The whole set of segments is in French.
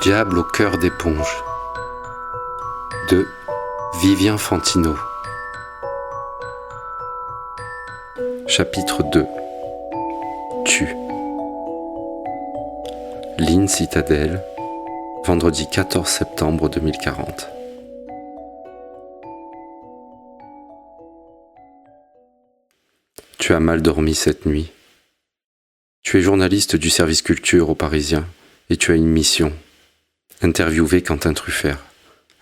diable au cœur d'éponge de Vivien Fantino. Chapitre 2. Tu. Ligne Citadelle, vendredi 14 septembre 2040. Tu as mal dormi cette nuit. Tu es journaliste du service culture au Parisien et tu as une mission. Interviewer Quentin Truffert,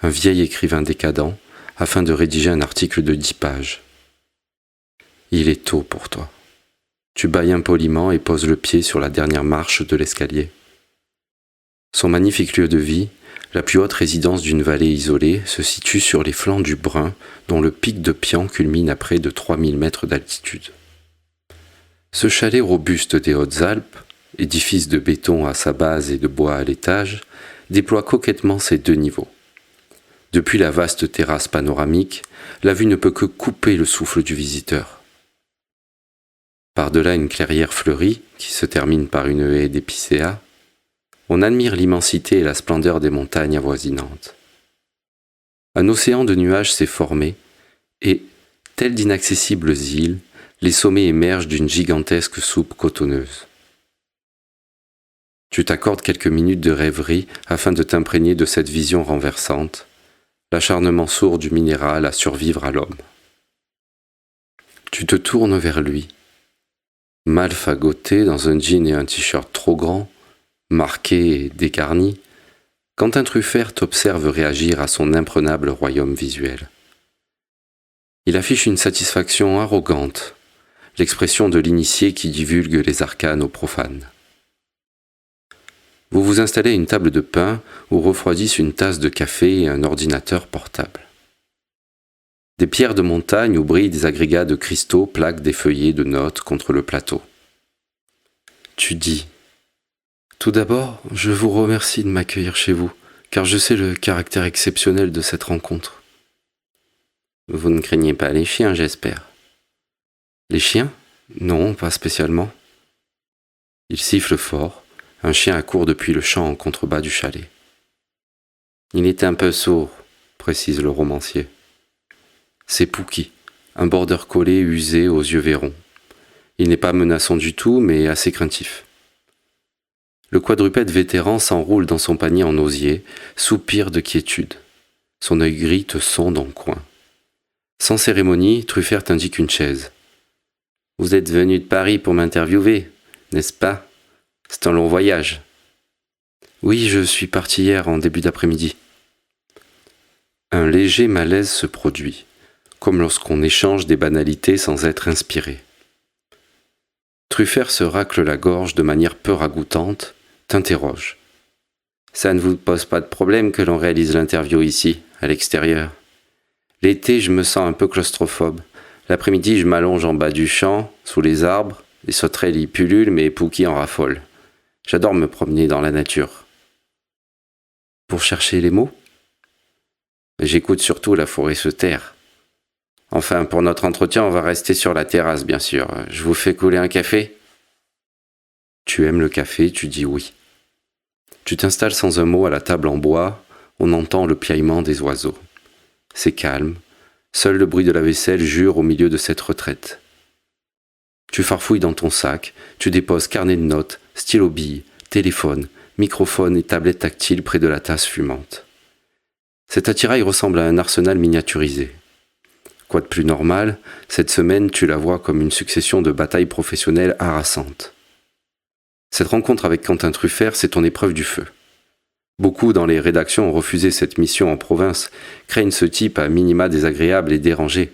un vieil écrivain décadent, afin de rédiger un article de 10 pages. Il est tôt pour toi. Tu bâilles impoliment et poses le pied sur la dernière marche de l'escalier. Son magnifique lieu de vie, la plus haute résidence d'une vallée isolée, se situe sur les flancs du Brun, dont le pic de Pian culmine à près de 3000 mètres d'altitude. Ce chalet robuste des Hautes-Alpes, édifice de béton à sa base et de bois à l'étage, déploie coquettement ses 2 niveaux. Depuis la vaste terrasse panoramique, la vue ne peut que couper le souffle du visiteur. Par-delà une clairière fleurie, qui se termine par une haie d'épicéas, on admire l'immensité et la splendeur des montagnes avoisinantes. Un océan de nuages s'est formé, et, tels d'inaccessibles îles, les sommets émergent d'une gigantesque soupe cotonneuse. Tu t'accordes quelques minutes de rêverie afin de t'imprégner de cette vision renversante, l'acharnement sourd du minéral à survivre à l'homme. Tu te tournes vers lui. Mal fagoté dans un jean et un t-shirt trop grand, marqué et dégarni, Quentin Truffert t'observe réagir à son imprenable royaume visuel. Il affiche une satisfaction arrogante, l'expression de l'initié qui divulgue les arcanes aux profanes. Vous vous installez à une table de pain où refroidissent une tasse de café et un ordinateur portable. Des pierres de montagne où brillent des agrégats de cristaux plaquent des feuillets de notes contre le plateau. Tu dis « Tout d'abord, je vous remercie de m'accueillir chez vous, car je sais le caractère exceptionnel de cette rencontre. » Vous ne craignez pas les chiens, j'espère. Les chiens ? Non, pas spécialement. Il siffle fort. Un chien accourt depuis le champ en contrebas du chalet. Il est un peu sourd, précise le romancier. C'est Pouki, un border collie usé aux yeux vairons. Il n'est pas menaçant du tout, mais assez craintif. Le quadrupède vétéran s'enroule dans son panier en osier, soupire de quiétude. Son œil gris te sonde en coin. Sans cérémonie, Truffert t'indique une chaise. « Vous êtes venu de Paris pour m'interviewer, n'est-ce pas ? C'est un long voyage. » « Oui, je suis parti hier en début d'après-midi. » Un léger malaise se produit, comme lorsqu'on échange des banalités sans être inspiré. Truffert se racle la gorge de manière peu ragoûtante, t'interroge. « Ça ne vous pose pas de problème que l'on réalise l'interview ici, à l'extérieur ? L'été, je me sens un peu claustrophobe. L'après-midi, je m'allonge en bas du champ, sous les arbres, les sauterelles y pullulent, mais Pouki en raffole. J'adore me promener dans la nature. » Pour chercher les mots ? J'écoute surtout la forêt se taire. Enfin, pour notre entretien, on va rester sur la terrasse, bien sûr. Je vous fais couler un café ? Tu aimes le café, tu dis oui. Tu t'installes sans un mot à la table en bois, on entend le piaillement des oiseaux. C'est calme, seul le bruit de la vaisselle jure au milieu de cette retraite. Tu farfouilles dans ton sac, tu déposes carnet de notes, stylo-bille, téléphone, microphone et tablette tactile près de la tasse fumante. Cet attirail ressemble à un arsenal miniaturisé. Quoi de plus normal, cette semaine tu la vois comme une succession de batailles professionnelles harassantes. Cette rencontre avec Quentin Truffert, c'est ton épreuve du feu. Beaucoup dans les rédactions ont refusé cette mission en province, craignent ce type à minima désagréable et dérangé.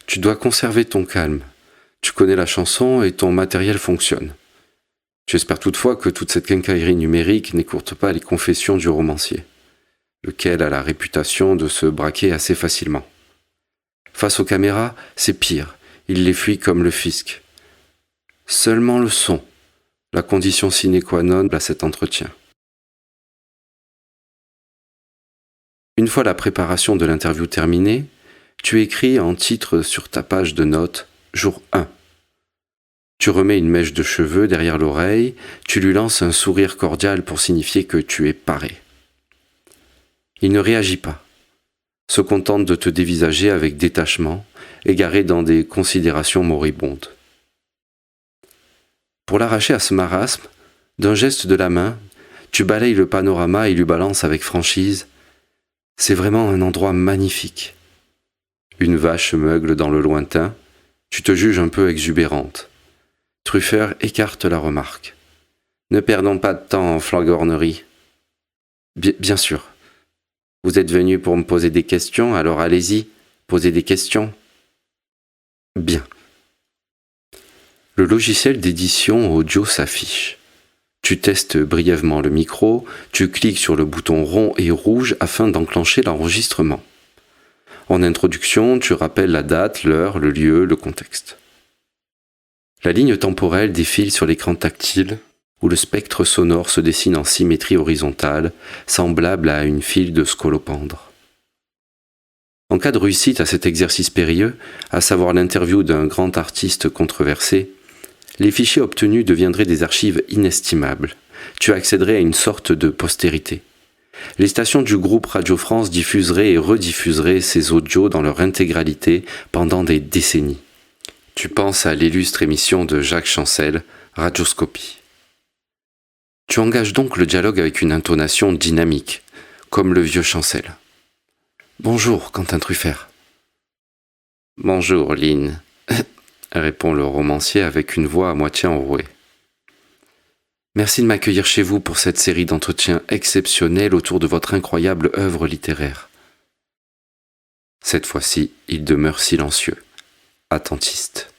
Tu dois conserver ton calme. Tu connais la chanson et ton matériel fonctionne. J'espère toutefois que toute cette quincaillerie numérique n'écourte pas les confessions du romancier, lequel a la réputation de se braquer assez facilement. Face aux caméras, c'est pire, il les fuit comme le fisc. Seulement le son, la condition sine qua non à cet entretien. Une fois la préparation de l'interview terminée, tu écris en titre sur ta page de notes « Jour 1 ». Tu remets une mèche de cheveux derrière l'oreille, tu lui lances un sourire cordial pour signifier que tu es paré. Il ne réagit pas, se contente de te dévisager avec détachement, égaré dans des considérations moribondes. Pour l'arracher à ce marasme, d'un geste de la main, tu balayes le panorama et lui balances avec franchise « C'est vraiment un endroit magnifique. » Une vache meugle dans le lointain, tu te juges un peu exubérante. Truffert écarte la remarque. « Ne perdons pas de temps en flagornerie. »« Bien sûr. Vous êtes venu pour me poser des questions, alors allez-y, posez des questions. »« Bien. » Le logiciel d'édition audio s'affiche. Tu testes brièvement le micro, tu cliques sur le bouton rond et rouge afin d'enclencher l'enregistrement. En introduction, tu rappelles la date, l'heure, le lieu, le contexte. La ligne temporelle défile sur l'écran tactile où le spectre sonore se dessine en symétrie horizontale, semblable à une file de scolopendres. En cas de réussite à cet exercice périlleux, à savoir l'interview d'un grand artiste controversé, les fichiers obtenus deviendraient des archives inestimables. Tu accéderais à une sorte de postérité. Les stations du groupe Radio France diffuseraient et rediffuseraient ces audios dans leur intégralité pendant des décennies. Tu penses à l'illustre émission de Jacques Chancel, Radioscopie. Tu engages donc le dialogue avec une intonation dynamique, comme le vieux Chancel. « Bonjour, Quentin Truffert. »« Bonjour, Lynn. » répond le romancier avec une voix à moitié enrouée. Merci de m'accueillir chez vous pour cette série d'entretiens exceptionnels autour de votre incroyable œuvre littéraire. Cette fois-ci, il demeure silencieux, attentiste.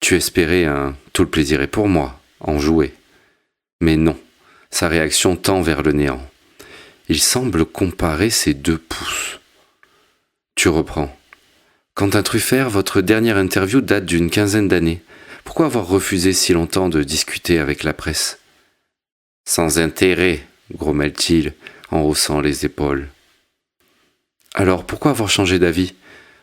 Tu espérais un « tout le plaisir est pour moi », en jouer. Mais non, sa réaction tend vers le néant. Il semble comparer ses 2 pouces. Tu reprends. Quentin Truffert, votre dernière interview date d'une 15aine d'années. Pourquoi avoir refusé si longtemps de discuter avec la presse ? Sans intérêt, grommelle-t-il en haussant les épaules. Alors pourquoi avoir changé d'avis ?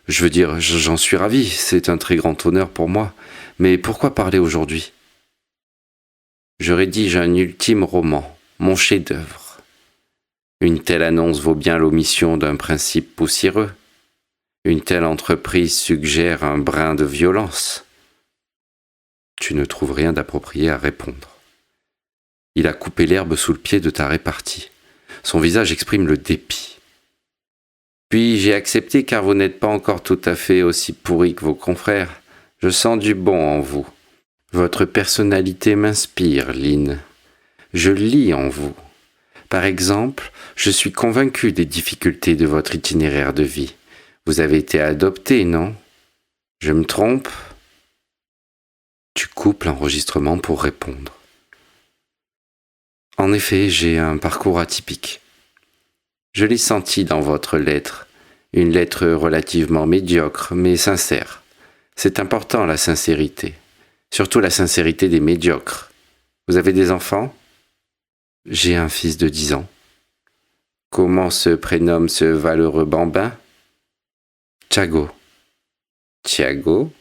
Je veux dire, j'en suis ravi, c'est un très grand honneur pour moi, mais pourquoi parler aujourd'hui ? Je rédige un ultime roman, mon chef-d'œuvre. Une telle annonce vaut bien l'omission d'un principe poussiéreux. Une telle entreprise suggère un brin de violence. Tu ne trouves rien d'approprié à répondre. Il a coupé l'herbe sous le pied de ta répartie. Son visage exprime le dépit. Puis j'ai accepté car vous n'êtes pas encore tout à fait aussi pourri que vos confrères. Je sens du bon en vous. Votre personnalité m'inspire, Lynn. Je lis en vous. Par exemple, je suis convaincu des difficultés de votre itinéraire de vie. Vous avez été adopté, non ? Je me trompe ? Tu coupes l'enregistrement pour répondre. En effet, j'ai un parcours atypique. Je l'ai senti dans votre lettre, une lettre relativement médiocre, mais sincère. C'est important, la sincérité. Surtout la sincérité des médiocres. Vous avez des enfants ? J'ai un fils de 10 ans. Comment se prénomme ce valeureux bambin ? Thiago. Thiago ?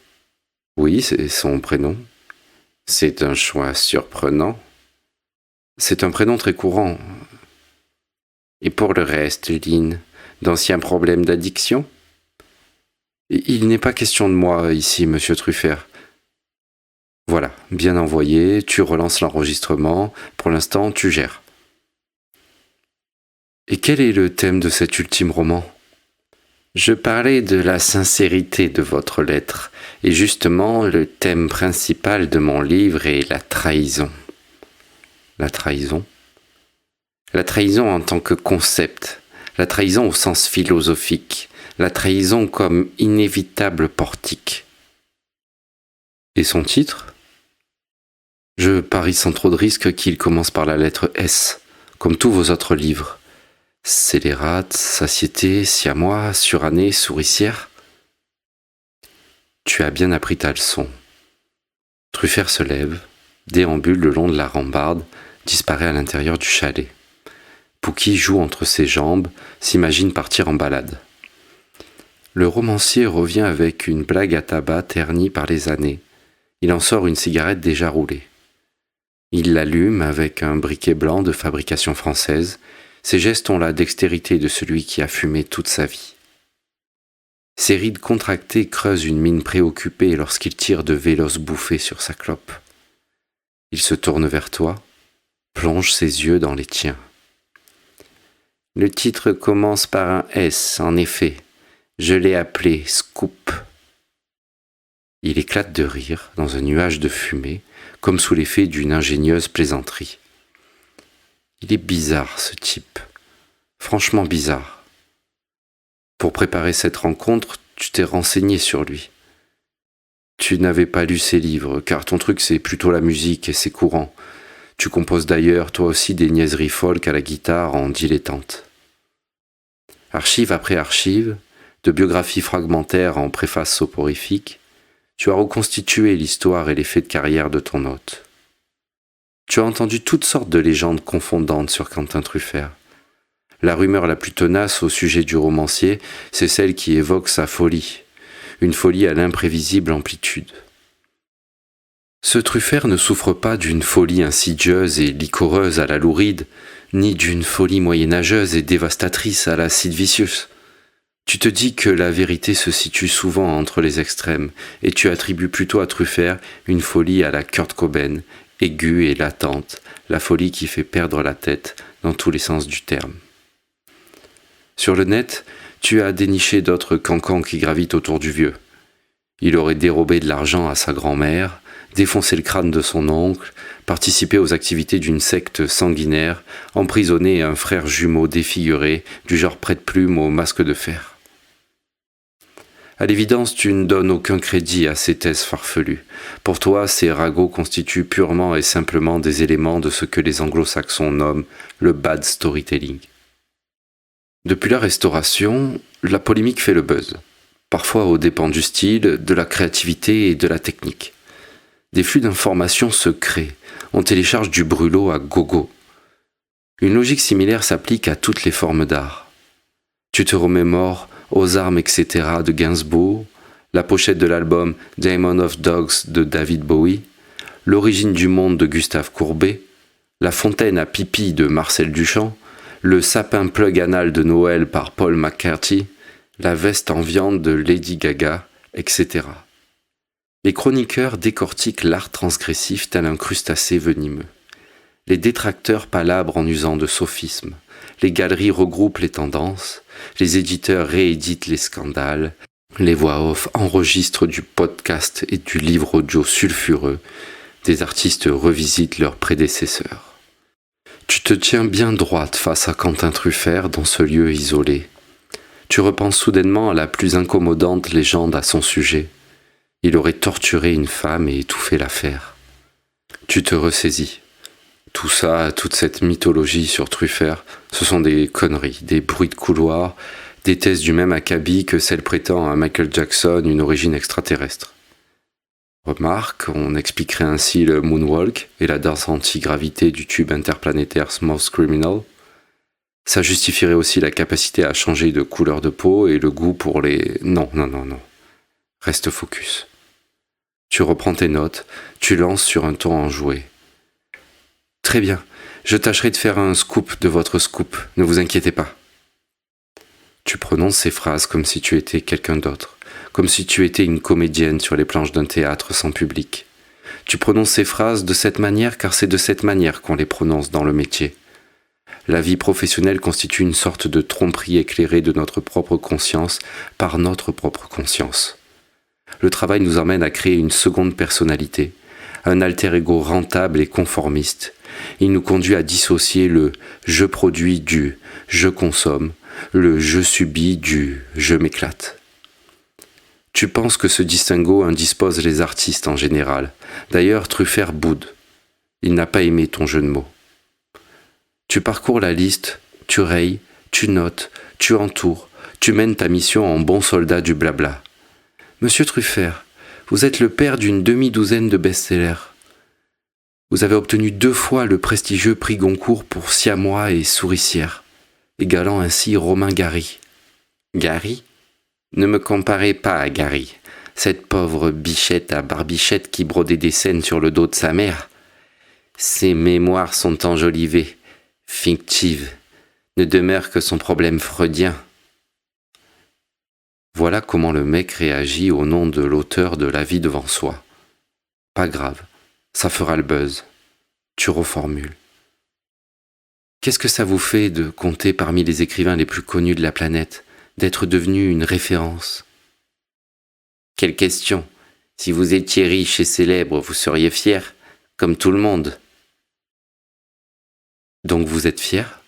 Oui, c'est son prénom. C'est un choix surprenant. C'est un prénom très courant. Et pour le reste, Lynn, d'anciens problèmes d'addiction ? Il n'est pas question de moi ici, monsieur Truffert. Voilà, bien envoyé, tu relances l'enregistrement. Pour l'instant, tu gères. Et quel est le thème de cet ultime roman ? Je parlais de la sincérité de votre lettre, et justement, le thème principal de mon livre est la trahison. La trahison ? La trahison en tant que concept, la trahison au sens philosophique, la trahison comme inévitable portique. Et son titre ? Je parie sans trop de risque qu'il commence par la lettre S, comme tous vos autres livres. Scélérate, satiété, siamois, surannée, souricière. Tu as bien appris ta leçon. Truffert se lève, déambule le long de la rambarde, disparaît à l'intérieur du chalet. Pouki joue entre ses jambes, s'imagine partir en balade. Le romancier revient avec une blague à tabac ternie par les années. Il en sort une cigarette déjà roulée. Il l'allume avec un briquet blanc de fabrication française. Ses gestes ont la dextérité de celui qui a fumé toute sa vie. Ses rides contractées creusent une mine préoccupée lorsqu'il tire de véloces bouffées sur sa clope. Il se tourne vers toi, plonge ses yeux dans les tiens. Le titre commence par un S, en effet. Je l'ai appelé Scoop. Il éclate de rire dans un nuage de fumée, comme sous l'effet d'une ingénieuse plaisanterie. Il est bizarre, ce type. Franchement bizarre. Pour préparer cette rencontre, tu t'es renseigné sur lui. Tu n'avais pas lu ses livres, car ton truc c'est plutôt la musique et c'est courant. Tu composes d'ailleurs toi aussi des niaiseries folk à la guitare en dilettante. Archive après archive, de biographies fragmentaires en préface soporifique, tu as reconstitué l'histoire et les faits de carrière de ton hôte. Tu as entendu toutes sortes de légendes confondantes sur Quentin Truffert. La rumeur la plus tenace au sujet du romancier, c'est celle qui évoque sa folie, une folie à l'imprévisible amplitude. Ce Truffert ne souffre pas d'une folie insidieuse et liquoreuse à la Louride, ni d'une folie moyenâgeuse et dévastatrice à la Sid Vicious. Tu te dis que la vérité se situe souvent entre les extrêmes, et tu attribues plutôt à Truffert une folie à la Kurt Cobain, aiguë et latente, la folie qui fait perdre la tête dans tous les sens du terme. Sur le net, tu as déniché d'autres cancans qui gravitent autour du vieux. Il aurait dérobé de l'argent à sa grand-mère, défoncé le crâne de son oncle, participé aux activités d'une secte sanguinaire, emprisonné un frère jumeau défiguré, du genre prête-plume au masque de fer. À l'évidence, tu ne donnes aucun crédit à ces thèses farfelues. Pour toi, ces ragots constituent purement et simplement des éléments de ce que les anglo-saxons nomment le bad storytelling. Depuis la Restauration, la polémique fait le buzz, parfois aux dépens du style, de la créativité et de la technique. Des flux d'informations se créent, on télécharge du brûlot à gogo. Une logique similaire s'applique à toutes les formes d'art. Tu te remémores Aux armes, etc. de Gainsbourg, la pochette de l'album Diamond of Dogs de David Bowie, L'origine du monde de Gustave Courbet, La fontaine à pipi de Marcel Duchamp, Le sapin plug anal de Noël par Paul McCarthy, La veste en viande de Lady Gaga, etc. Les chroniqueurs décortiquent l'art transgressif tel un crustacé venimeux. Les détracteurs palabrent en usant de sophismes. Les galeries regroupent les tendances. Les éditeurs rééditent les scandales. Les voix off enregistrent du podcast et du livre audio sulfureux. Des artistes revisitent leurs prédécesseurs. Tu te tiens bien droite face à Quentin Truffert dans ce lieu isolé. Tu repenses soudainement à la plus incommodante légende à son sujet. Il aurait torturé une femme et étouffé l'affaire. Tu te ressaisis. Tout ça, toute cette mythologie sur Truffert, ce sont des conneries, des bruits de couloir, des thèses du même acabit que celle prêtant à Michael Jackson une origine extraterrestre. Remarque, on expliquerait ainsi le moonwalk et la danse anti-gravité du tube interplanétaire Smooth Criminal. Ça justifierait aussi la capacité à changer de couleur de peau et le goût pour les... Non. Reste focus. Tu reprends tes notes, tu lances sur un ton enjoué. Très bien, je tâcherai de faire un scoop de votre scoop, ne vous inquiétez pas. Tu prononces ces phrases comme si tu étais quelqu'un d'autre, comme si tu étais une comédienne sur les planches d'un théâtre sans public. Tu prononces ces phrases de cette manière car c'est de cette manière qu'on les prononce dans le métier. La vie professionnelle constitue une sorte de tromperie éclairée de notre propre conscience par notre propre conscience. Le travail nous emmène à créer une seconde personnalité, un alter ego rentable et conformiste. Il nous conduit à dissocier le « je produis » du « je consomme », le « je subis » du « je m'éclate ». Tu penses que ce distinguo indispose les artistes en général. D'ailleurs, Truffert boude. Il n'a pas aimé ton jeu de mots. Tu parcours la liste, tu rayes, tu notes, tu entoures, tu mènes ta mission en bon soldat du blabla. Monsieur Truffert, vous êtes le père d'une demi-douzaine de best-sellers. Vous avez obtenu 2 fois le prestigieux prix Goncourt pour Siamois et Souricière, égalant ainsi Romain Gary. Gary ? Ne me comparez pas à Gary. Cette pauvre bichette à barbichette qui brodait des scènes sur le dos de sa mère. Ses mémoires sont enjolivées, fictives, ne demeure que son problème freudien. Voilà comment le mec réagit au nom de l'auteur de La vie devant soi. Pas grave, ça fera le buzz. Tu reformules. Qu'est-ce que ça vous fait de compter parmi les écrivains les plus connus de la planète, d'être devenu une référence? Quelle question! Si vous étiez riche et célèbre, vous seriez fier, comme tout le monde. Donc vous êtes fier?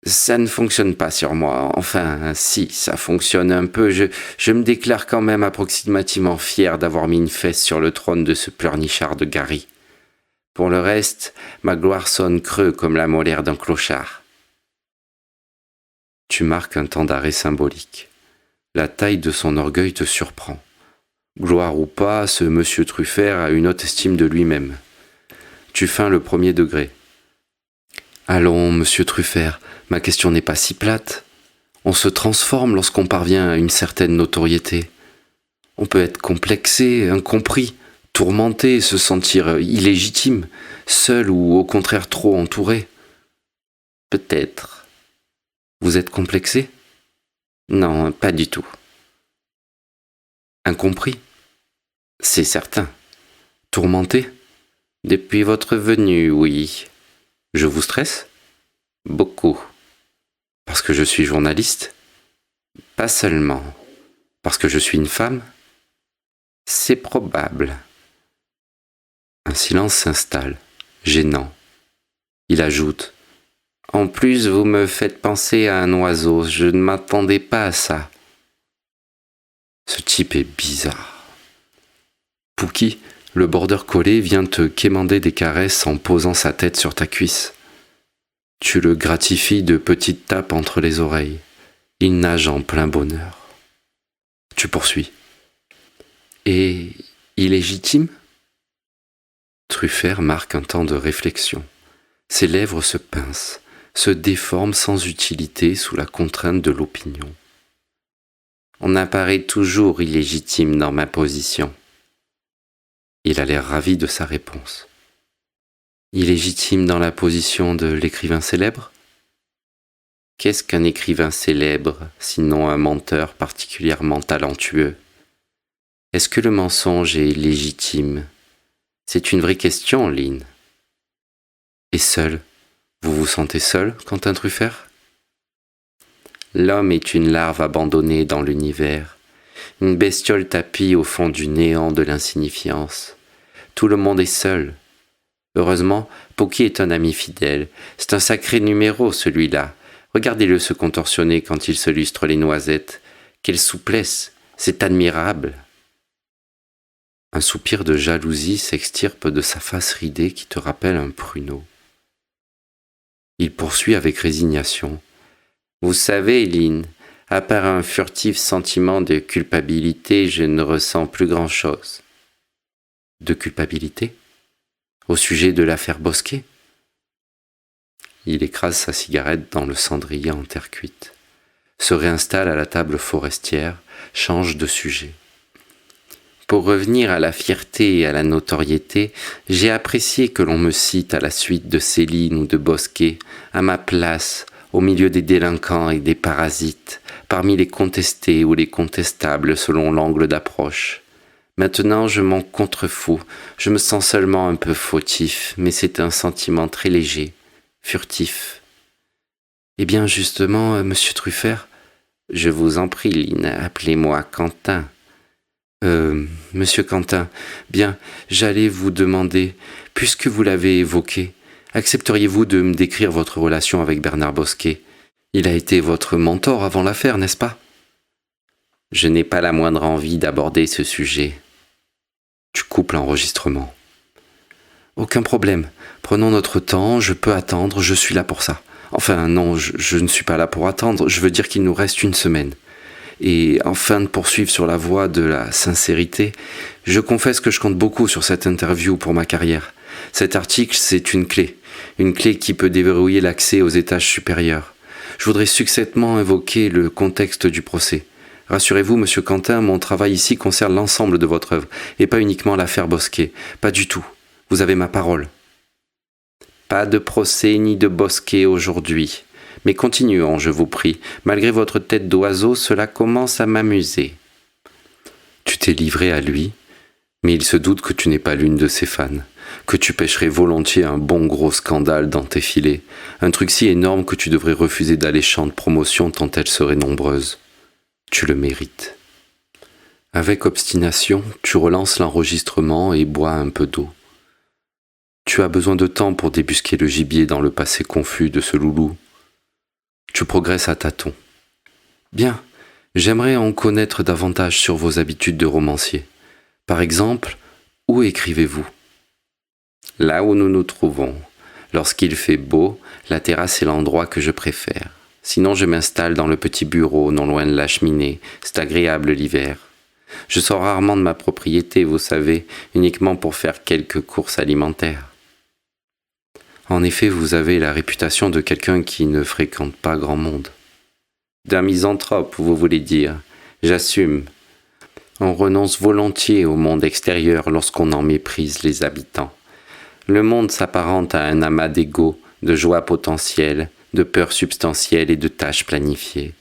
Ça ne fonctionne pas sur moi. Enfin, si, ça fonctionne un peu. Je me déclare quand même approximativement fier d'avoir mis une fesse sur le trône de ce pleurnichard de Gary. Pour le reste, ma gloire sonne creux comme la molaire d'un clochard. Tu marques un temps d'arrêt symbolique. La taille de son orgueil te surprend. Gloire ou pas, ce monsieur Truffert a une haute estime de lui-même. Tu feins le premier degré. Allons, monsieur Truffert, ma question n'est pas si plate. On se transforme lorsqu'on parvient à une certaine notoriété. On peut être complexé, incompris, tourmenté, se sentir illégitime, seul ou au contraire trop entouré. Peut-être. Vous êtes complexé? Non, pas du tout. Incompris? C'est certain. Tourmenté? Depuis votre venue, oui. Je vous stresse? Beaucoup. Parce que je suis journaliste? Pas seulement. Parce que je suis une femme? C'est probable. Un silence s'installe, gênant. Il ajoute: en plus, vous me faites penser à un oiseau, je ne m'attendais pas à ça. Ce type est bizarre. Pookie, le border collé, vient te quémander des caresses en posant sa tête sur ta cuisse. Tu le gratifies de petites tapes entre les oreilles. Il nage en plein bonheur. Tu poursuis. Et illégitime? Truffert marque un temps de réflexion. Ses lèvres se pincent, se déforment sans utilité sous la contrainte de l'opinion. On apparaît toujours illégitime dans ma position. Il a l'air ravi de sa réponse. Illégitime dans la position de l'écrivain célèbre? Qu'est-ce qu'un écrivain célèbre, sinon un menteur particulièrement talentueux? Est-ce que le mensonge est légitime? C'est une vraie question, Lynn. Et seul? Vous vous sentez seul, Quentin Truffert? L'homme est une larve abandonnée dans l'univers, une bestiole tapie au fond du néant de l'insignifiance. Tout le monde est seul. Heureusement, Pookie est un ami fidèle. C'est un sacré numéro, celui-là. Regardez-le se contorsionner quand il se lustre les noisettes. Quelle souplesse! C'est admirable! Un soupir de jalousie s'extirpe de sa face ridée qui te rappelle un pruneau. Il poursuit avec résignation. Vous savez, Lynn, à part un furtif sentiment de culpabilité, je ne ressens plus grand-chose. De culpabilité? Au sujet de l'affaire Bosquet? Il écrase sa cigarette dans le cendrier en terre cuite, se réinstalle à la table forestière, change de sujet. Pour revenir à la fierté et à la notoriété, j'ai apprécié que l'on me cite à la suite de Céline ou de Bosquet, à ma place, au milieu des délinquants et des parasites, parmi les contestés ou les contestables selon l'angle d'approche. Maintenant, je m'en contrefous, je me sens seulement un peu fautif, mais c'est un sentiment très léger, furtif. Eh bien, justement, monsieur Truffert, je vous en prie, Lynn, appelez-moi Quentin. Monsieur Quentin, bien, j'allais vous demander, puisque vous l'avez évoqué, accepteriez-vous de me décrire votre relation avec Bernard Bosquet? Il a été votre mentor avant l'affaire, n'est-ce pas? Je n'ai pas la moindre envie d'aborder ce sujet. Tu coupes l'enregistrement. Aucun problème. Prenons notre temps, je peux attendre, je suis là pour ça. Enfin, non, je ne suis pas là pour attendre, je veux dire qu'il nous reste une semaine. Et afin de poursuivre sur la voie de la sincérité, je confesse que je compte beaucoup sur cette interview pour ma carrière. Cet article, c'est une clé qui peut déverrouiller l'accès aux étages supérieurs. Je voudrais succinctement évoquer le contexte du procès, Rassurez-vous, monsieur Quentin, mon travail ici concerne l'ensemble de votre œuvre, et pas uniquement l'affaire Bosquet. Pas du tout. Vous avez ma parole. Pas de procès ni de Bosquet aujourd'hui. Mais continuons, je vous prie. Malgré votre tête d'oiseau, cela commence à m'amuser. Tu t'es livré à lui, mais il se doute que tu n'es pas l'une de ses fans, que tu pêcherais volontiers un bon gros scandale dans tes filets, un truc si énorme que tu devrais refuser d'alléchantes promotions tant elles seraient nombreuses. Tu le mérites. Avec obstination, tu relances l'enregistrement et bois un peu d'eau. Tu as besoin de temps pour débusquer le gibier dans le passé confus de ce loulou. Tu progresses à tâtons. Bien, j'aimerais en connaître davantage sur vos habitudes de romancier. Par exemple, où écrivez-vous ? Là où nous nous trouvons. Lorsqu'il fait beau, la terrasse est l'endroit que je préfère. Sinon, je m'installe dans le petit bureau, non loin de la cheminée. C'est agréable l'hiver. Je sors rarement de ma propriété, vous savez, uniquement pour faire quelques courses alimentaires. En effet, vous avez la réputation de quelqu'un qui ne fréquente pas grand monde. D'un misanthrope, vous voulez dire. J'assume. On renonce volontiers au monde extérieur lorsqu'on en méprise les habitants. Le monde s'apparente à un amas d'ego, de joies potentielles, de peurs substantielles et de tâches planifiées.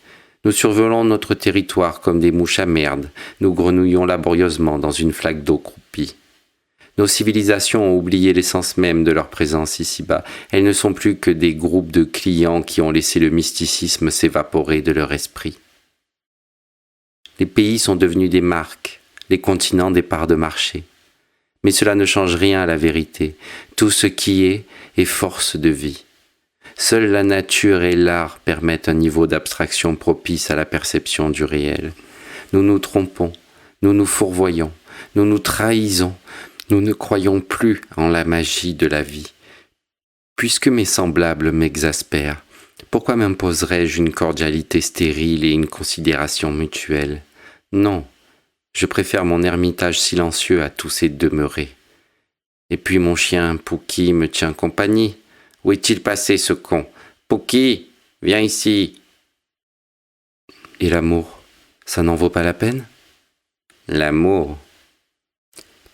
Nous survolons notre territoire comme des mouches à merde, nous grenouillons laborieusement dans une flaque d'eau croupie. Nos civilisations ont oublié l'essence même de leur présence ici-bas. Elles ne sont plus que des groupes de clients qui ont laissé le mysticisme s'évaporer de leur esprit. Les pays sont devenus des marques, les continents des parts de marché. Mais cela ne change rien à la vérité. Tout ce qui est force de vie. Seule la nature et l'art permettent un niveau d'abstraction propice à la perception du réel. Nous nous trompons, nous nous fourvoyons, nous nous trahisons, nous ne croyons plus en la magie de la vie. Puisque mes semblables m'exaspèrent, pourquoi m'imposerais-je une cordialité stérile et une considération mutuelle ? Non, je préfère mon ermitage silencieux à tous ces demeurés. Et puis mon chien Pouki me tient compagnie. Où est-il passé, ce con ? Pouki, viens ici. Et l'amour, ça n'en vaut pas la peine ? L'amour.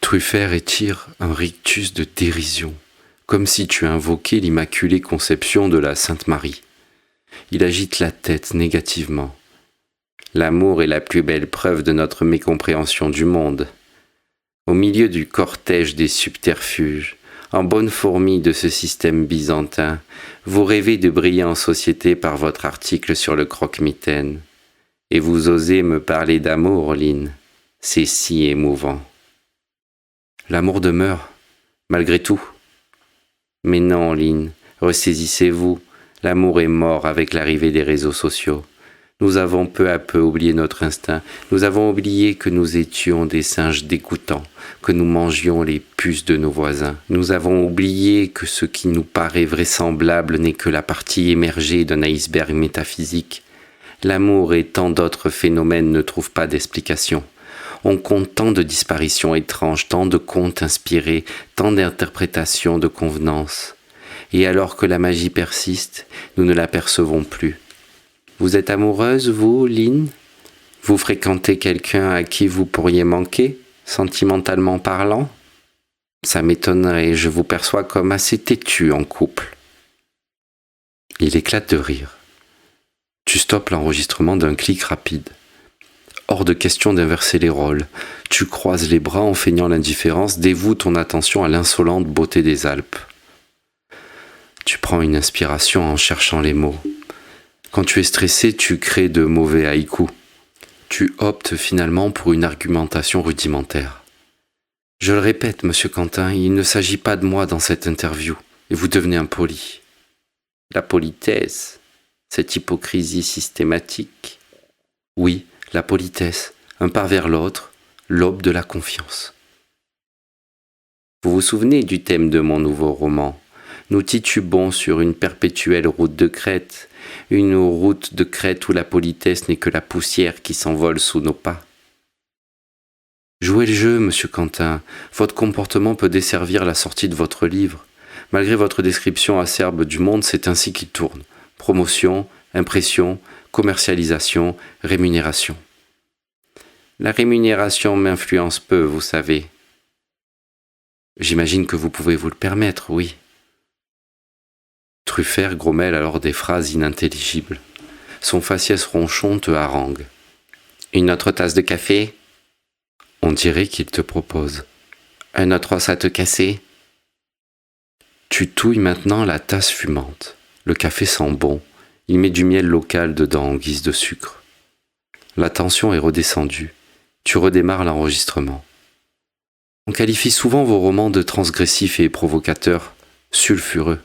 Truffert étire un rictus de dérision, comme si tu invoquais l'Immaculée Conception de la Sainte Marie. Il agite la tête négativement. L'amour est la plus belle preuve de notre mécompréhension du monde. Au milieu du cortège des subterfuges, en bonne fourmi de ce système byzantin, vous rêvez de briller en société par votre article sur le croque-mitaine. Et vous osez me parler d'amour, Lynn. C'est si émouvant. L'amour demeure, malgré tout. Mais non, Lynn, ressaisissez-vous. L'amour est mort avec l'arrivée des réseaux sociaux. Nous avons peu à peu oublié notre instinct. Nous avons oublié que nous étions des singes dégoûtants, que nous mangions les puces de nos voisins. Nous avons oublié que ce qui nous paraît vraisemblable n'est que la partie émergée d'un iceberg métaphysique. L'amour et tant d'autres phénomènes ne trouvent pas d'explication. On compte tant de disparitions étranges, tant de contes inspirés, tant d'interprétations de convenances. Et alors que la magie persiste, nous ne l'apercevons plus. Vous êtes amoureuse, vous, Lynn ? Vous fréquentez quelqu'un à qui vous pourriez manquer, sentimentalement parlant ? Ça m'étonnerait, je vous perçois comme assez têtu en couple. Il éclate de rire. Tu stoppes l'enregistrement d'un clic rapide. Hors de question d'inverser les rôles. Tu croises les bras en feignant l'indifférence, dévoues ton attention à l'insolente beauté des Alpes. Tu prends une inspiration en cherchant les mots. Quand tu es stressé, tu crées de mauvais haïkus. Tu optes finalement pour une argumentation rudimentaire. Je le répète, monsieur Quentin, il ne s'agit pas de moi dans cette interview, et vous devenez impoli. La politesse, cette hypocrisie systématique. Oui, la politesse, un pas vers l'autre, l'aube de la confiance. Vous vous souvenez du thème de mon nouveau roman ? Nous titubons sur une perpétuelle route de crête, une route de crête où la politesse n'est que la poussière qui s'envole sous nos pas. Jouez le jeu, monsieur Quentin, votre comportement peut desservir la sortie de votre livre. Malgré votre description acerbe du monde, c'est ainsi qu'il tourne. Promotion, impression, commercialisation, rémunération. La rémunération m'influence peu, vous savez. J'imagine que vous pouvez vous le permettre, oui. Truffert grommelle alors des phrases inintelligibles. Son faciès ronchon te harangue. Une autre tasse de café? On dirait qu'il te propose. Un autre os à te casser? Tu touilles maintenant la tasse fumante. Le café sent bon. Il met du miel local dedans en guise de sucre. La tension est redescendue. Tu redémarres l'enregistrement. On qualifie souvent vos romans de transgressifs et provocateurs, sulfureux.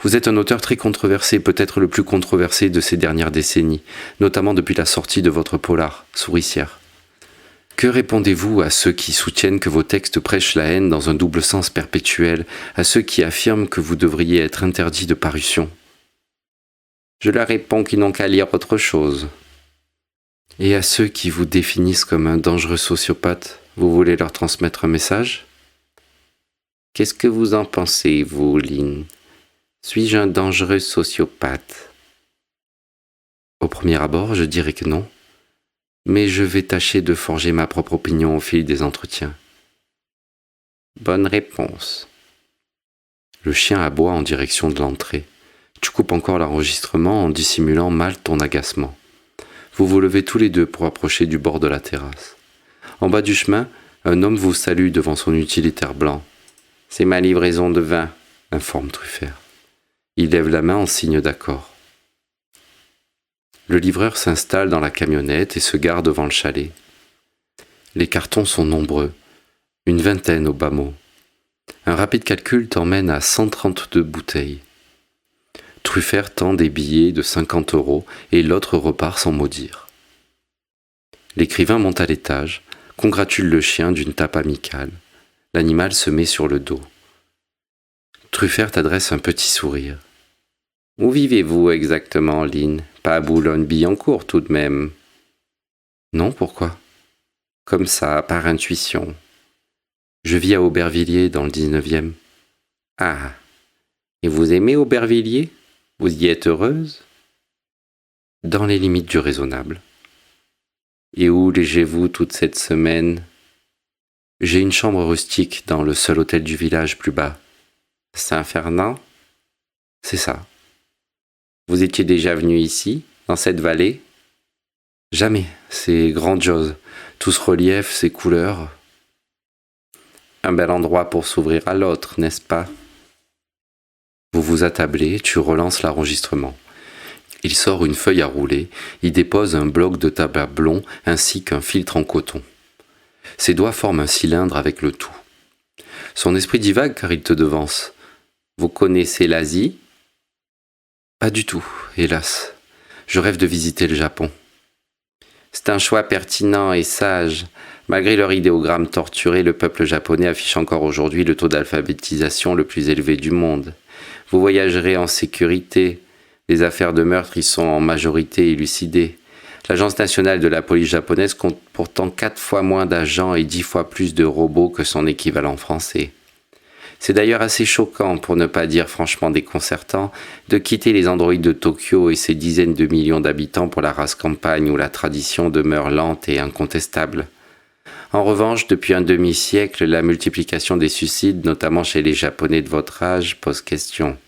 Vous êtes un auteur très controversé, peut-être le plus controversé de ces dernières décennies, notamment depuis la sortie de votre polar, Souricière. Que répondez-vous à ceux qui soutiennent que vos textes prêchent la haine dans un double sens perpétuel, à ceux qui affirment que vous devriez être interdit de parution? Je leur réponds qu'ils n'ont qu'à lire autre chose. Et à ceux qui vous définissent comme un dangereux sociopathe, vous voulez leur transmettre un message? Qu'est-ce que vous en pensez, vous, Lynn? Suis-je un dangereux sociopathe? Au premier abord, je dirais que non, mais je vais tâcher de forger ma propre opinion au fil des entretiens. Bonne réponse. Le chien aboie en direction de l'entrée. Tu coupes encore l'enregistrement en dissimulant mal ton agacement. Vous vous levez tous les deux pour approcher du bord de la terrasse. En bas du chemin, un homme vous salue devant son utilitaire blanc. « C'est ma livraison de vin », informe Truffert. Il lève la main en signe d'accord. Le livreur s'installe dans la camionnette et se gare devant le chalet. Les cartons sont nombreux, une vingtaine au bas mot. Un rapide calcul t'emmène à 132 bouteilles. Truffert tend des billets de 50 € et l'autre repart sans mot dire. L'écrivain monte à l'étage, congratule le chien d'une tape amicale. L'animal se met sur le dos. Truffert t'adresse un petit sourire. Où vivez-vous exactement, Lynn? Pas à Boulogne-Billancourt tout de même. Non, pourquoi? Comme ça, par intuition. Je vis à Aubervilliers, dans le 19e. Ah, et vous aimez Aubervilliers? Vous y êtes heureuse? Dans les limites du raisonnable. Et où légez-vous toute cette semaine? J'ai une chambre rustique dans le seul hôtel du village plus bas. Saint-Fernand? C'est ça. Vous étiez déjà venu ici, dans cette vallée? Jamais, c'est grandiose. Tout ce relief, ces couleurs. Un bel endroit pour s'ouvrir à l'autre, n'est-ce pas? Vous vous attablez, tu relances l'enregistrement. Il sort une feuille à rouler, y dépose un bloc de tabac blond ainsi qu'un filtre en coton. Ses doigts forment un cylindre avec le tout. Son esprit divague car il te devance. Vous connaissez l'Asie? Pas du tout, hélas. Je rêve de visiter le Japon. C'est un choix pertinent et sage. Malgré leur idéogramme torturé, le peuple japonais affiche encore aujourd'hui le taux d'alphabétisation le plus élevé du monde. Vous voyagerez en sécurité. Les affaires de meurtre y sont en majorité élucidées. L'Agence nationale de la police japonaise compte pourtant 4 fois moins d'agents et 10 fois plus de robots que son équivalent français. C'est d'ailleurs assez choquant, pour ne pas dire franchement déconcertant, de quitter les androïdes de Tokyo et ses dizaines de millions d'habitants pour la race campagne où la tradition demeure lente et incontestable. En revanche, depuis un demi-siècle, la multiplication des suicides, notamment chez les Japonais de votre âge, pose question.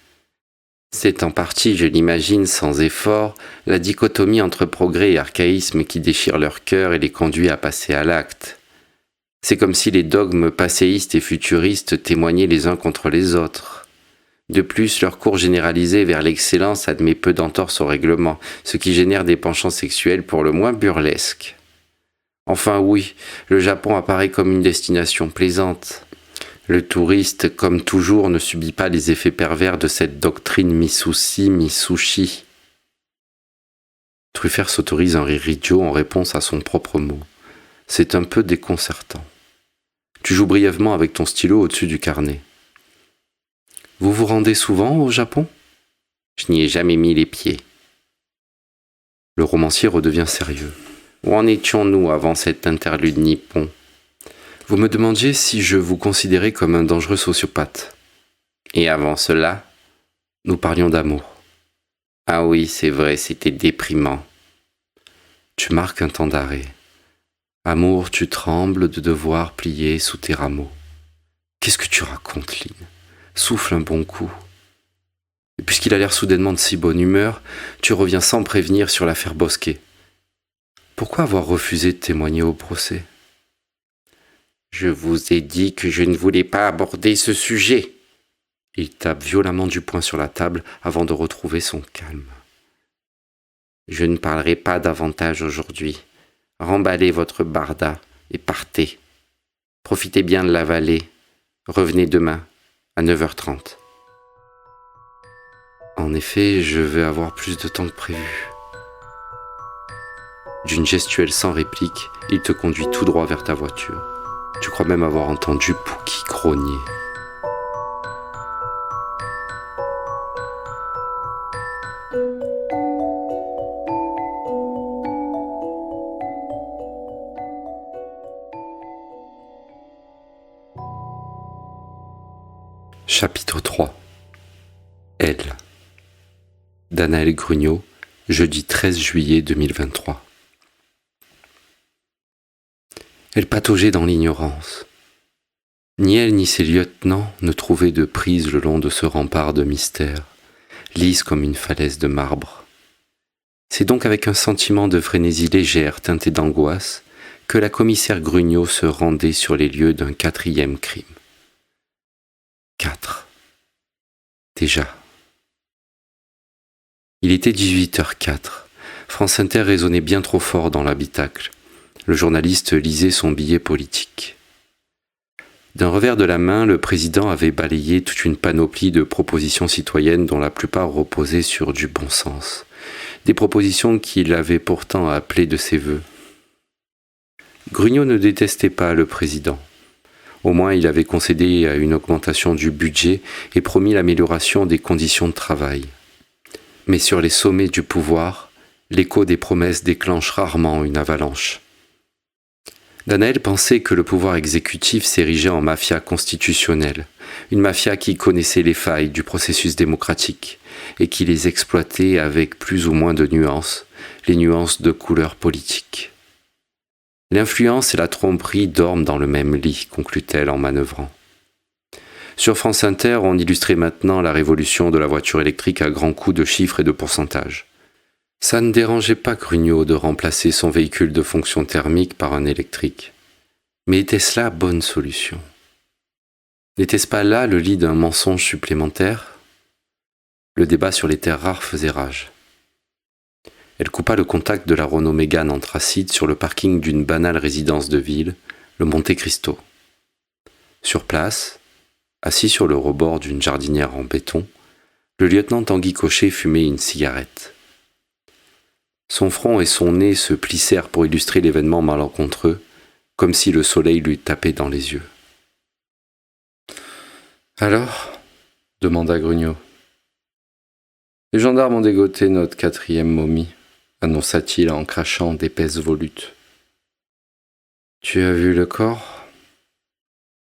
C'est en partie, je l'imagine, sans effort, la dichotomie entre progrès et archaïsme qui déchire leur cœur et les conduit à passer à l'acte. C'est comme si les dogmes passéistes et futuristes témoignaient les uns contre les autres. De plus, leur cours généralisé vers l'excellence admet peu d'entorses au règlement, ce qui génère des penchants sexuels pour le moins burlesques. Enfin oui, le Japon apparaît comme une destination plaisante. Le touriste, comme toujours, ne subit pas les effets pervers de cette doctrine mi-souci, mi-sushi. Truffert s'autorise un rire idiot en réponse à son propre mot. C'est un peu déconcertant. Tu joues brièvement avec ton stylo au-dessus du carnet. Vous vous rendez souvent au Japon? Je n'y ai jamais mis les pieds. Le romancier redevient sérieux. Où en étions-nous avant cet interlude nippon? Vous me demandiez si je vous considérais comme un dangereux sociopathe. Et avant cela, nous parlions d'amour. Ah oui, c'est vrai, c'était déprimant. Tu marques un temps d'arrêt. Amour, tu trembles de devoir plier sous tes rameaux. Qu'est-ce que tu racontes, Lynn? Souffle un bon coup. Et puisqu'il a l'air soudainement de si bonne humeur, tu reviens sans prévenir sur l'affaire Bosquet. Pourquoi avoir refusé de témoigner au procès? Je vous ai dit que je ne voulais pas aborder ce sujet. Il tape violemment du poing sur la table avant de retrouver son calme. Je ne parlerai pas davantage aujourd'hui. Remballez votre barda et partez. Profitez bien de la vallée. Revenez demain à 9h30. En effet, je vais avoir plus de temps que prévu. D'une gestuelle sans réplique, il te conduit tout droit vers ta voiture. Tu crois même avoir entendu Pouki grogner. Chapitre 3. Elle. Danaël Grugnot, jeudi 13 juillet 2023. Elle pataugeait dans l'ignorance. Ni elle ni ses lieutenants ne trouvaient de prise le long de ce rempart de mystère, lisse comme une falaise de marbre. C'est donc avec un sentiment de frénésie légère teinté d'angoisse que la commissaire Grugnot se rendait sur les lieux d'un 4e crime. 4. Déjà. Il était 18h04. France Inter résonnait bien trop fort dans l'habitacle. Le journaliste lisait son billet politique. D'un revers de la main, le président avait balayé toute une panoplie de propositions citoyennes dont la plupart reposaient sur du bon sens. Des propositions qu'il avait pourtant appelées de ses vœux. Grugnot ne détestait pas le président. Au moins, il avait concédé à une augmentation du budget et promis l'amélioration des conditions de travail. Mais sur les sommets du pouvoir, l'écho des promesses déclenche rarement une avalanche. Danaël pensait que le pouvoir exécutif s'érigeait en mafia constitutionnelle, une mafia qui connaissait les failles du processus démocratique et qui les exploitait avec plus ou moins de nuances, les nuances de couleur politique. L'influence et la tromperie dorment dans le même lit, conclut-elle en manœuvrant. Sur France Inter, on illustrait maintenant la révolution de la voiture électrique à grands coups de chiffres et de pourcentages. Ça ne dérangeait pas Grugnot de remplacer son véhicule de fonction thermique par un électrique. Mais était-ce la bonne solution? N'était-ce pas là le lit d'un mensonge supplémentaire? Le débat sur les terres rares faisait rage. Elle coupa le contact de la Renault Mégane anthracite sur le parking d'une banale résidence de ville, le Monte Cristo. Sur place, assis sur le rebord d'une jardinière en béton, le lieutenant Tanguy Cochet fumait une cigarette. Son front et son nez se plissèrent pour illustrer l'événement malencontreux, comme si le soleil lui tapait dans les yeux. « Alors ?» demanda Grugnot. « Les gendarmes ont dégoté notre 4e momie, annonça-t-il en crachant d'épaisses volutes. Tu as vu le corps?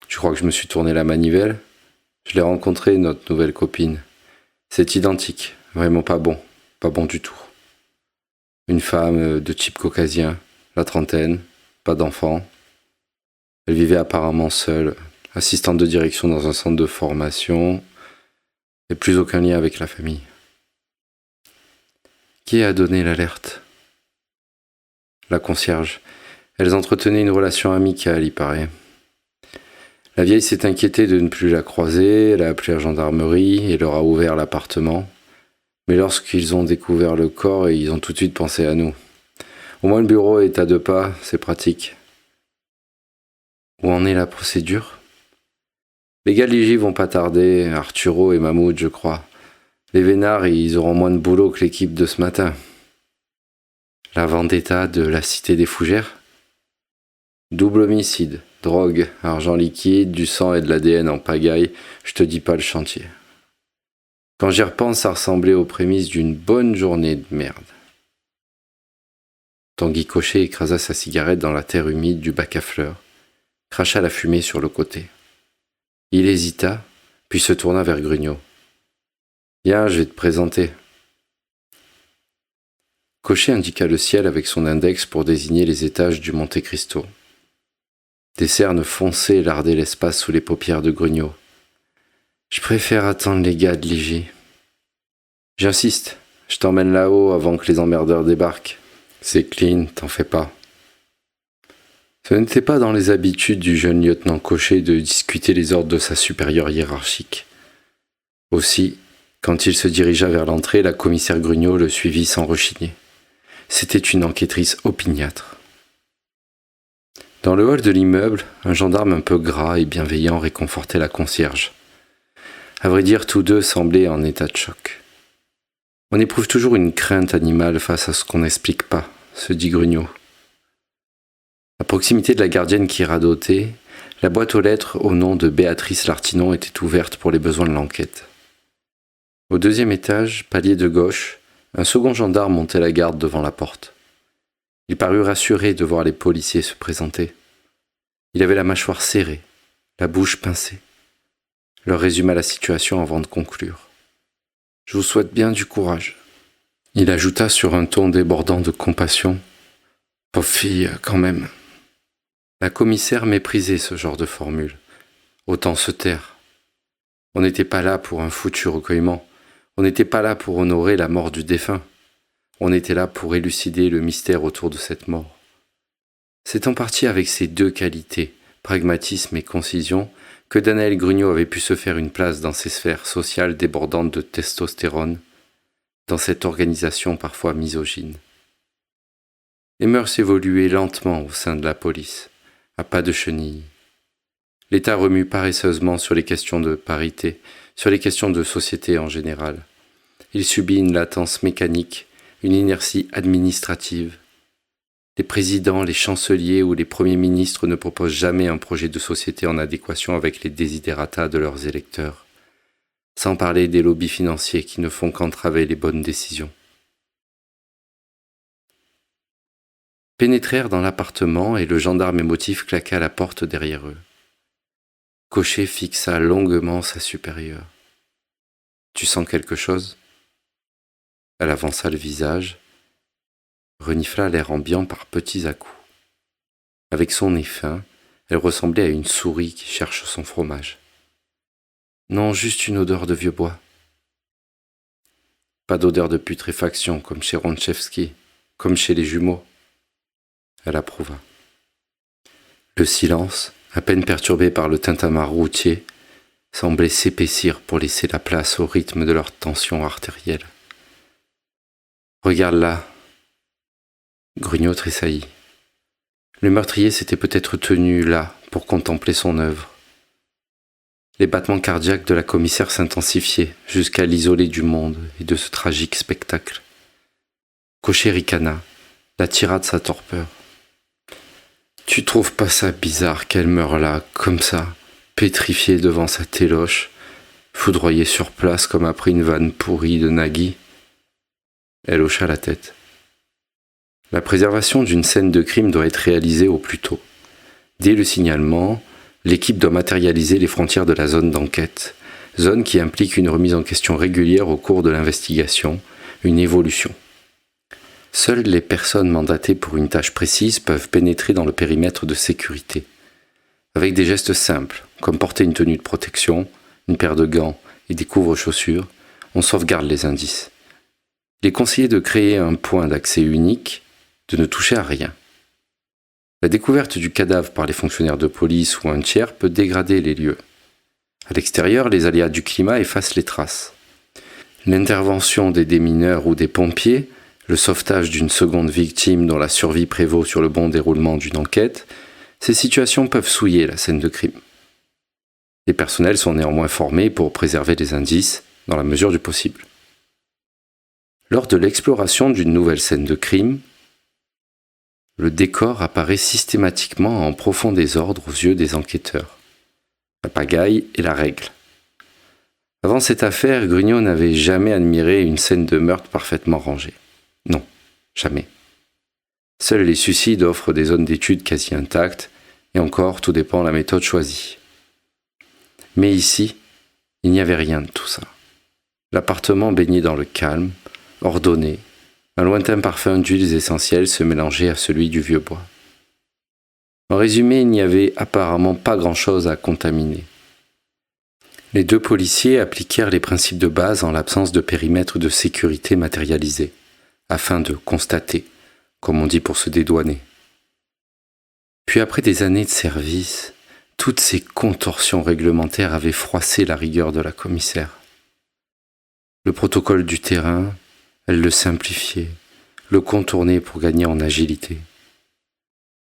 Tu crois que je me suis tourné la manivelle? Je l'ai rencontré, notre nouvelle copine. C'est identique, vraiment pas bon du tout. Une femme de type caucasien, la trentaine, pas d'enfant. Elle vivait apparemment seule, assistante de direction dans un centre de formation, et plus aucun lien avec la famille. Qui a donné l'alerte? La concierge. Elles entretenaient une relation amicale, il paraît. La vieille s'est inquiétée de ne plus la croiser, elle a appelé la gendarmerie et leur a ouvert l'appartement. Mais lorsqu'ils ont découvert le corps, ils ont tout de suite pensé à nous. Au moins le bureau est à 2 pas, c'est pratique. Où en est la procédure? Les gars de l'IJ vont pas tarder, Arturo et Mahmoud, je crois. Les vénards, ils auront moins de boulot que l'équipe de ce matin. La vendetta de la cité des fougères? Double homicide, drogue, argent liquide, du sang et de l'ADN en pagaille, je te dis pas le chantier. Quand j'y repense, ça ressemblait aux prémices d'une bonne journée de merde. Tanguy Cochet écrasa sa cigarette dans la terre humide du bac à fleurs, cracha la fumée sur le côté. Il hésita, puis se tourna vers Grugnot. « Viens, je vais te présenter. » Cochet indiqua le ciel avec son index pour désigner les étages du Monte Cristo. Des cernes foncées lardaient l'espace sous les paupières de Grugnot. « Je préfère attendre les gars de l'IG. »« J'insiste, je t'emmène là-haut avant que les emmerdeurs débarquent. C'est clean, t'en fais pas. » Ce n'était pas dans les habitudes du jeune lieutenant Cochet de discuter les ordres de sa supérieure hiérarchique. Aussi, quand il se dirigea vers l'entrée, la commissaire Grugnot le suivit sans rechigner. C'était une enquêtrice opiniâtre. Dans le hall de l'immeuble, un gendarme un peu gras et bienveillant réconfortait la concierge. À vrai dire, tous deux semblaient en état de choc. On éprouve toujours une crainte animale face à ce qu'on n'explique pas, se dit Grugnot. À proximité de la gardienne qui radotait, la boîte aux lettres au nom de Béatrice Lartinon était ouverte pour les besoins de l'enquête. Au deuxième étage, palier de gauche, un second gendarme montait la garde devant la porte. Il parut rassuré de voir les policiers se présenter. Il avait la mâchoire serrée, la bouche pincée. Leur résuma la situation avant de conclure. « Je vous souhaite bien du courage. » Il ajouta sur un ton débordant de compassion. « Pauvre fille, quand même. » La commissaire méprisait ce genre de formule. Autant se taire. On n'était pas là pour un foutu recueillement. On n'était pas là pour honorer la mort du défunt. On était là pour élucider le mystère autour de cette mort. C'est en partie avec ces deux qualités, pragmatisme et concision, que Danaël Grugnot avait pu se faire une place dans ces sphères sociales débordantes de testostérone, dans cette organisation parfois misogyne. Les mœurs évoluaient lentement au sein de la police, à pas de chenille. L'État remue paresseusement sur les questions de parité, sur les questions de société en général. Il subit une latence mécanique, une inertie administrative. Les présidents, les chanceliers ou les premiers ministres ne proposent jamais un projet de société en adéquation avec les desiderata de leurs électeurs, sans parler des lobbies financiers qui ne font qu'entraver les bonnes décisions. Pénétrèrent dans l'appartement et le gendarme émotif claqua la porte derrière eux. Cochet fixa longuement sa supérieure. « Tu sens quelque chose ?» Elle avança le visage, renifla l'air ambiant par petits à-coups. Avec son nez fin, elle ressemblait à une souris qui cherche son fromage. « Non, juste une odeur de vieux bois. » Pas d'odeur de putréfaction comme chez Ronchevski, comme chez les jumeaux. Elle approuva. Le silence, à peine perturbé par le tintamarre routier, semblait s'épaissir pour laisser la place au rythme de leur tension artérielle. « Regarde là !» Grugnot tressaillit. Le meurtrier s'était peut-être tenu là pour contempler son œuvre. Les battements cardiaques de la commissaire s'intensifiaient jusqu'à l'isoler du monde et de ce tragique spectacle. Cochet ricana, la tira de sa torpeur. « Tu trouves pas ça bizarre qu'elle meure là, comme ça, pétrifiée devant sa téloche, foudroyée sur place comme après une vanne pourrie de Nagui ?» Elle hocha la tête. La préservation d'une scène de crime doit être réalisée au plus tôt. Dès le signalement, l'équipe doit matérialiser les frontières de la zone d'enquête, zone qui implique une remise en question régulière au cours de l'investigation, une évolution. Seules les personnes mandatées pour une tâche précise peuvent pénétrer dans le périmètre de sécurité. Avec des gestes simples, comme porter une tenue de protection, une paire de gants et des couvre-chaussures, on sauvegarde les indices. Il est conseillé de créer un point d'accès unique, de ne toucher à rien. La découverte du cadavre par les fonctionnaires de police ou un tiers peut dégrader les lieux. À l'extérieur, les aléas du climat effacent les traces. L'intervention des démineurs ou des pompiers, le sauvetage d'une seconde victime dont la survie prévaut sur le bon déroulement d'une enquête, ces situations peuvent souiller la scène de crime. Les personnels sont néanmoins formés pour préserver les indices dans la mesure du possible. Lors de l'exploration d'une nouvelle scène de crime, le décor apparaît systématiquement en profond désordre aux yeux des enquêteurs. La pagaille est la règle. Avant cette affaire, Grugnot n'avait jamais admiré une scène de meurtre parfaitement rangée. Non, jamais. Seuls les suicides offrent des zones d'étude quasi intactes, et encore, tout dépend de la méthode choisie. Mais ici, il n'y avait rien de tout ça. L'appartement baignait dans le calme, ordonné, Un lointain parfum d'huiles essentielles se mélangeait à celui du vieux bois. En résumé, il n'y avait apparemment pas grand-chose à contaminer. Les 2 policiers appliquèrent les principes de base en l'absence de périmètre de sécurité matérialisé, afin de constater, comme on dit pour se dédouaner. Puis après des années de service, toutes ces contorsions réglementaires avaient froissé la rigueur de la commissaire. Le protocole du terrain, elle le simplifiait, le contournait pour gagner en agilité.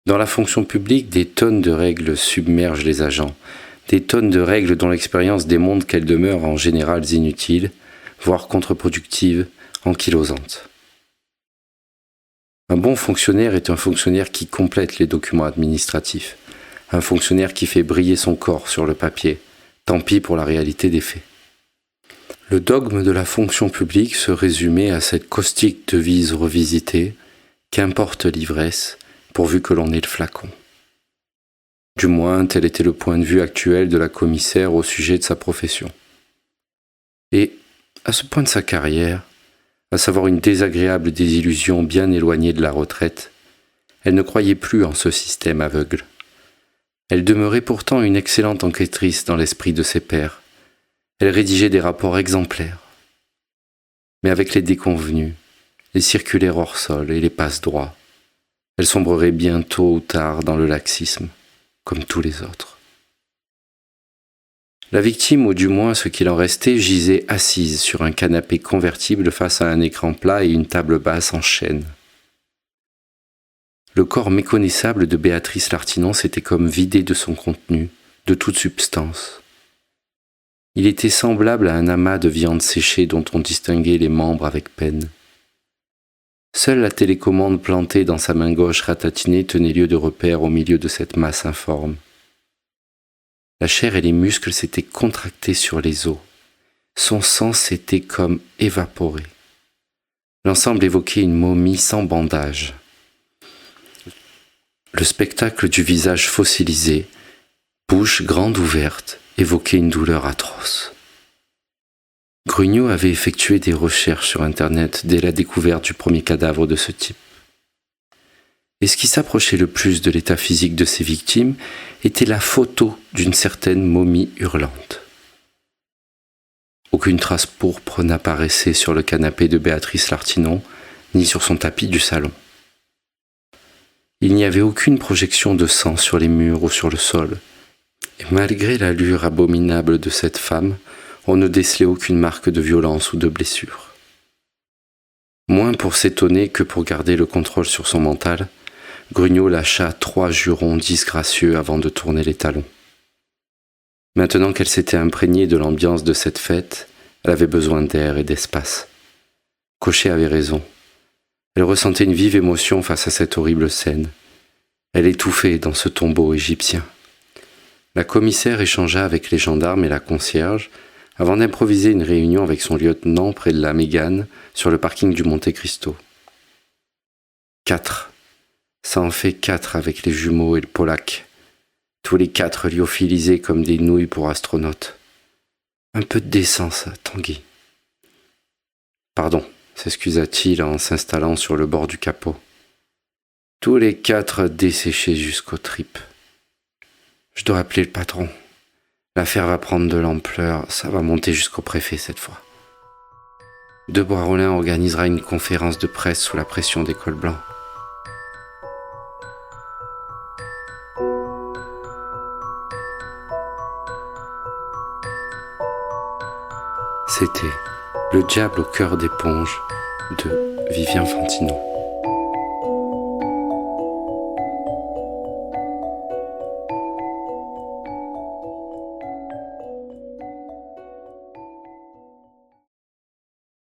Dans la fonction publique, des tonnes de règles submergent les agents, des tonnes de règles dont l'expérience démontre qu'elles demeurent en général inutiles, voire contre-productives, ankylosantes. Un bon fonctionnaire est un fonctionnaire qui complète les documents administratifs, un fonctionnaire qui fait briller son corps sur le papier, tant pis pour la réalité des faits. Le dogme de la fonction publique se résumait à cette caustique devise revisitée « Qu'importe l'ivresse, pourvu que l'on ait le flacon ». Du moins, tel était le point de vue actuel de la commissaire au sujet de sa profession. Et, à ce point de sa carrière, à savoir une désagréable désillusion bien éloignée de la retraite, elle ne croyait plus en ce système aveugle. Elle demeurait pourtant une excellente enquêtrice dans l'esprit de ses pairs. Elle rédigeait des rapports exemplaires. Mais avec les déconvenus, les circulaires hors sol et les passe-droits, elle sombrerait bien tôt ou tard dans le laxisme, comme tous les autres. La victime, ou du moins ce qu'il en restait, gisait assise sur un canapé convertible face à un écran plat et une table basse en chêne. Le corps méconnaissable de Béatrice Lartinon s'était comme vidé de son contenu, de toute substance. Il était semblable à un amas de viande séchée dont on distinguait les membres avec peine. Seule la télécommande plantée dans sa main gauche ratatinée tenait lieu de repère au milieu de cette masse informe. La chair et les muscles s'étaient contractés sur les os. Son sang s'était comme évaporé. L'ensemble évoquait une momie sans bandage. Le spectacle du visage fossilisé, bouche grande ouverte, évoquait une douleur atroce. Grugnot avait effectué des recherches sur Internet dès la découverte du premier cadavre de ce type. Et ce qui s'approchait le plus de l'état physique de ses victimes était la photo d'une certaine momie hurlante. Aucune trace pourpre n'apparaissait sur le canapé de Béatrice Lartinon, ni sur son tapis du salon. Il n'y avait aucune projection de sang sur les murs ou sur le sol, et malgré l'allure abominable de cette femme, on ne décelait aucune marque de violence ou de blessure. Moins pour s'étonner que pour garder le contrôle sur son mental, Grugnot lâcha 3 jurons disgracieux avant de tourner les talons. Maintenant qu'elle s'était imprégnée de l'ambiance de cette fête, elle avait besoin d'air et d'espace. Cochet avait raison. Elle ressentait une vive émotion face à cette horrible scène. Elle étouffait dans ce tombeau égyptien. La commissaire échangea avec les gendarmes et la concierge avant d'improviser une réunion avec son lieutenant près de la Mégane sur le parking du Monte Cristo. 4. Ça en fait 4 avec les jumeaux et le Polac. Tous les 4 lyophilisés comme des nouilles pour astronautes. Un peu de décence, Tanguy. Pardon, s'excusa-t-il en s'installant sur le bord du capot. Tous les 4 desséchés jusqu'aux tripes. Je dois appeler le patron. L'affaire va prendre de l'ampleur, ça va monter jusqu'au préfet cette fois. De Bois-Rolin organisera une conférence de presse sous la pression des cols blancs. C'était Le diable au cœur d'éponge de Vivien Fantino.